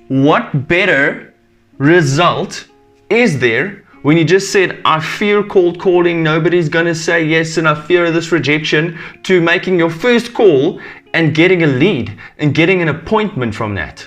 What better result is there when you just said, I fear cold calling, nobody's going to say yes, and I fear this rejection, to making your first call and getting a lead and getting an appointment from that?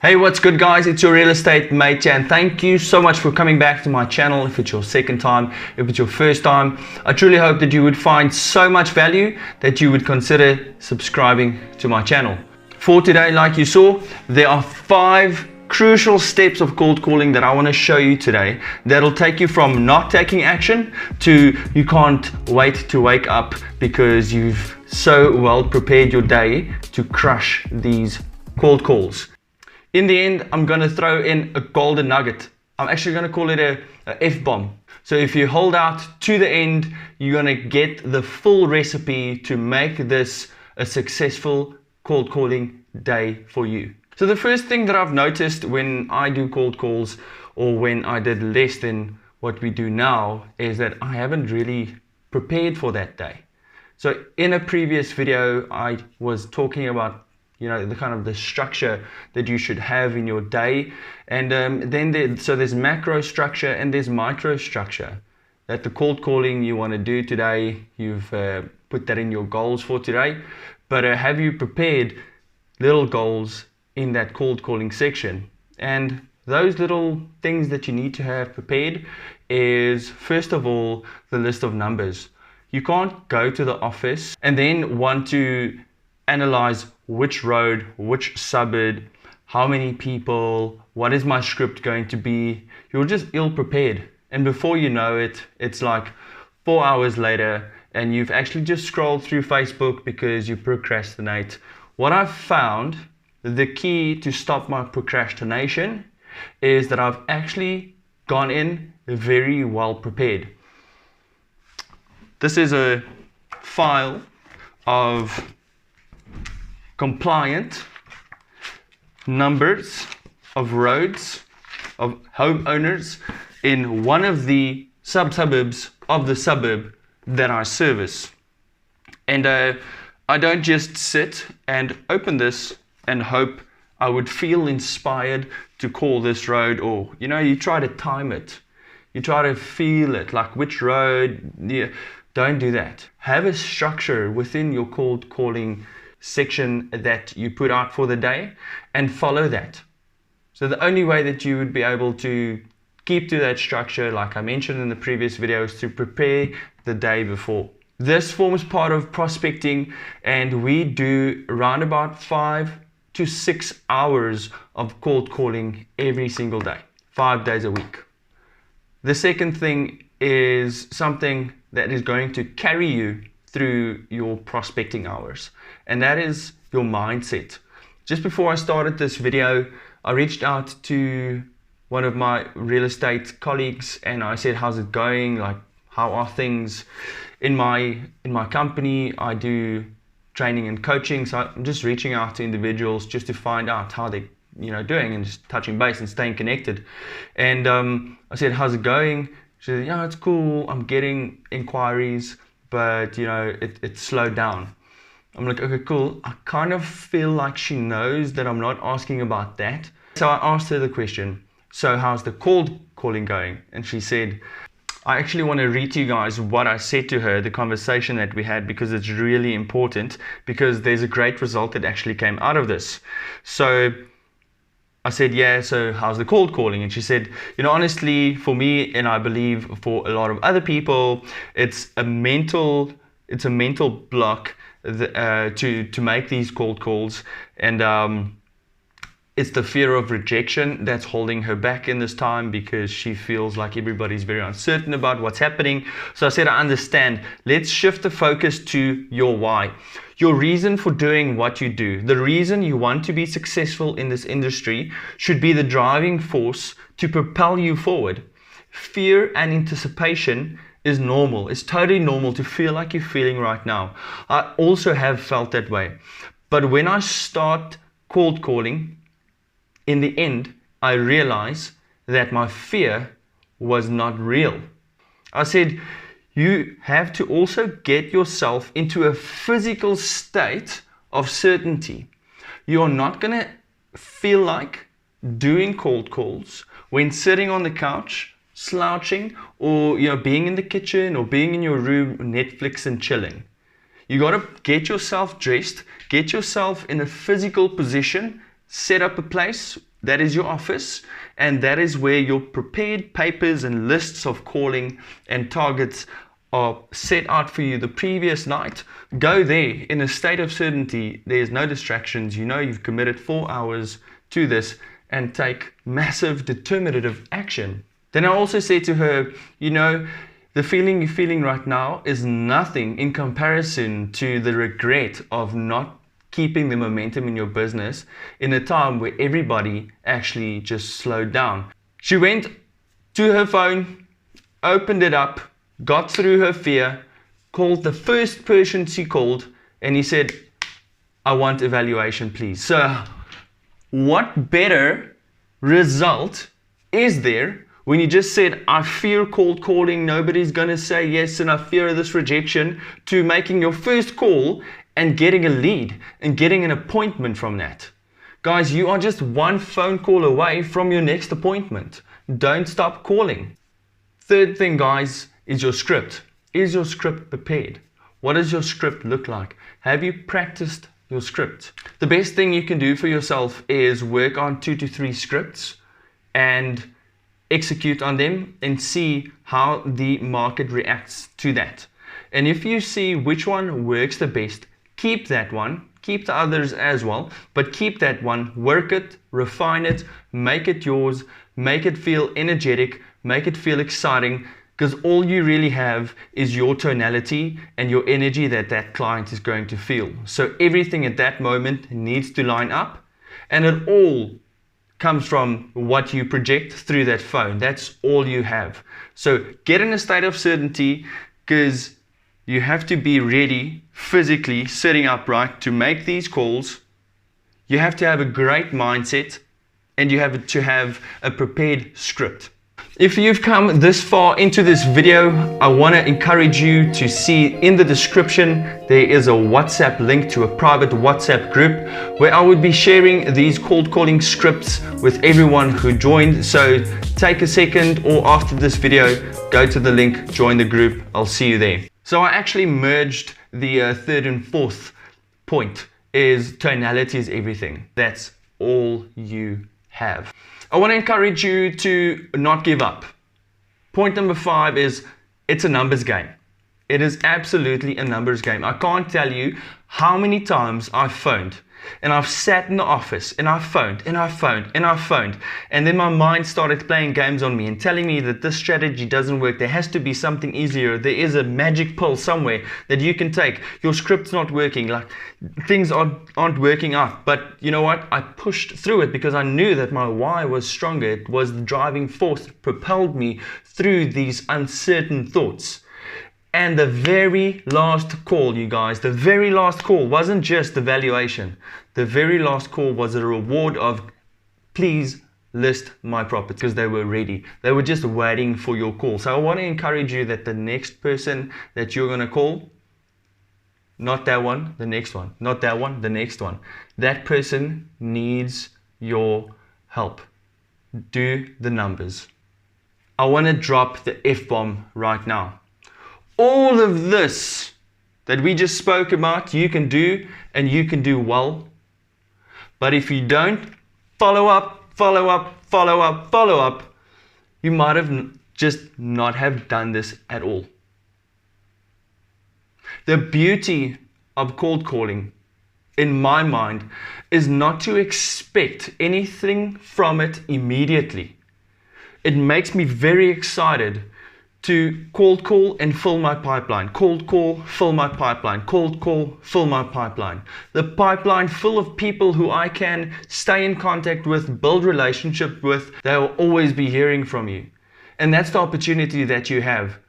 Hey, what's good guys? It's your real estate mate, and thank you so much for coming back to my channel. If it's your second time, if it's your first time, I truly hope that you would find so much value that you would consider subscribing to my channel. For today, like you saw, there are 5 crucial steps of cold calling that I want to show you today that'll take you from not taking action to you can't wait to wake up because you've so well prepared your day to crush these cold calls. In the end, I'm going to throw in a golden nugget. I'm actually going to call it a F-bomb. So if you hold out to the end, you're going to get the full recipe to make this a successful cold calling day for you. So the first thing that I've noticed when I do cold calls, or when I did less than what we do now, is that I haven't really prepared for that day. So in a previous video, I was talking about the kind of the structure that you should have in your day, and so there's macro structure and there's micro structure. That the cold calling you want to do today, you've put that in your goals for today, but have you prepared little goals in that cold calling section? And those little things that you need to have prepared is, first of all, the list of numbers. You can't go to the want then want to analyze which road, which suburb, how many people, what is my script going to be. You're just ill prepared, and before you know it, it's like 4 hours later and you've actually just scrolled through Facebook because you procrastinate. What I've found, the key to stop my procrastination, is that I've actually gone in very well prepared. This is a file of compliant numbers of roads of homeowners in one of the suburbs of the suburb that I service. And I don't just sit and open this and hope I would feel inspired to call this road, or you try to time it, you try to feel it, like which road. Don't do that. Have a structure within your cold calling section that you put out for the day and follow that. So the only way that you would be able to keep to that structure, like I mentioned in the previous video, is to prepare the day before. This forms part of prospecting, and we do around about 5 to 6 hours of cold calling every single day, 5 days a week. The second thing is something that is going to carry you through your prospecting hours, and that is your mindset. Just before I started this video, I reached out to one of my real estate colleagues and I said, how's it going? Like, how are things in my company? I do training and coaching, so I'm just reaching out to individuals just to find out how they're doing, and just touching base and staying connected. And I said, how's it going? She said, yeah, it's cool, I'm getting inquiries, but it's slowed down. I'm like, okay, cool. I kind of feel like she knows that I'm not asking about that. So I asked her the question, so how's the cold calling going? And she said, I actually want to read to you guys what I said to her, the conversation that we had, because it's really important, because there's a great result that actually came out of this. So I said, yeah, so how's the cold calling? And she said, honestly, for me, and I believe for a lot of other people, it's a mental block to make these cold calls, and it's the fear of rejection that's holding her back in this time, because she feels like everybody's very uncertain about what's happening. So I said, I understand. Let's shift the focus to your why. Your reason for doing what you do, the reason you want to be successful in this industry, should be the driving force to propel you forward. Fear and anticipation is normal. It's totally normal to feel like you're feeling right now. I also have felt that way. But when I start cold calling, in the end, I realized that my fear was not real. I said, you have to also get yourself into a physical state of certainty. You're not going to feel like doing cold calls, when sitting on the couch, slouching, or being in the kitchen or being in your room, Netflix and chilling. You got to get yourself dressed, get yourself in a physical position, set up a place that is your office, and that is where your prepared papers and lists of calling and targets are set out for you the previous night. Go there in a state of certainty. There's no distractions. You know you've committed 4 hours to this, and take massive determinative action. Then I also said to her, the feeling you're feeling right now is nothing in comparison to the regret of not keeping the momentum in your business in a time where everybody actually just slowed down. She went to her phone, opened it up, got through her fear, called the first person she called, and he said, I want evaluation, please. So what better result is there when you just said, I fear cold calling, nobody's going to say yes, and I fear this rejection, to making your first call and getting a lead and getting an appointment from that? Guys, you are just one phone call away from your next appointment. Don't stop calling. Third thing, guys, is your script. Is your script prepared? What does your script look like? Have you practiced your script? The best thing you can do for yourself is work on 2 to 3 scripts and execute on them and see how the market reacts to that. And if you see which one works the best, keep that one, keep the others as well, but keep that one, work it, refine it, make it yours, make it feel energetic, make it feel exciting, because all you really have is your tonality and your energy that client is going to feel. So everything at that moment needs to line up, and it all comes from what you project through that phone. That's all you have. So get in a state of certainty, because you have to be ready, physically sitting upright to make these calls. You have to have a great mindset, and you have to have a prepared script. If you've come this far into this video, I want to encourage you to see in the description there is a WhatsApp link to a private WhatsApp group where I would be sharing these cold calling scripts with everyone who joined. So take a second, or after this video, go to the link, join the group. I'll see you there. So I actually merged the third and fourth point, is tonality is everything. That's all you have. I want to encourage you to not give up. Point number 5 is, it's a numbers game. It is absolutely a numbers game. I can't tell you how many times I've phoned, and I've sat in the office and I've phoned and I've phoned and I've phoned, and then my mind started playing games on me and telling me that this strategy doesn't work. There has to be something easier. There is a magic pill somewhere that you can take. Your script's not working. Like, things aren't working out. But you know what? I pushed through it because I knew that my why was stronger. It was the driving force that propelled me through these uncertain thoughts. And the very last call, you guys, the very last call wasn't just the valuation. The very last call was a reward of, please list my property, because they were ready. They were just waiting for your call. So I want to encourage you that the next person that you're going to call, not that one, the next one, not that one, the next one. That person needs your help. Do the numbers. I want to drop the F-bomb right now. All of this that we just spoke about, you can do, and you can do well. But if you don't follow up, you might have just not have done this at all. The beauty of cold calling, in my mind, is not to expect anything from it immediately. It makes me very excited to cold call and fill my pipeline. Cold call, fill my pipeline. Cold call, fill my pipeline. The pipeline full of people who I can stay in contact with, build relationship with. They will always be hearing from you. And that's the opportunity that you have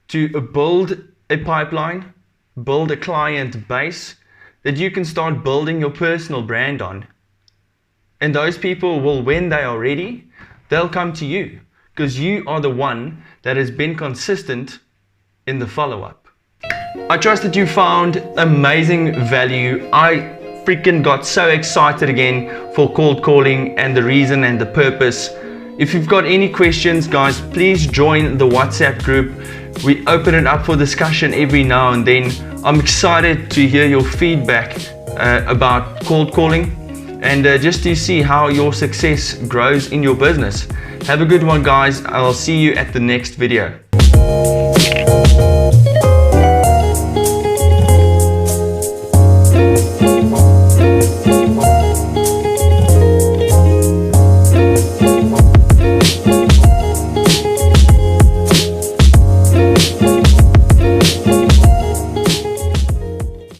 to build a pipeline, build a client base that you can start building your personal brand on. And those people will, when they are ready, they'll come to you, because you are the one that has been consistent in the follow-up. I trust that you found amazing value. I freaking got so excited again for cold calling and the reason and the purpose. If you've got any questions, guys, please join the WhatsApp group. We open it up for discussion every now and then. I'm excited to hear your feedback about cold calling and just to see how your success grows in your business. Have a good one, guys. I'll see you at the next video.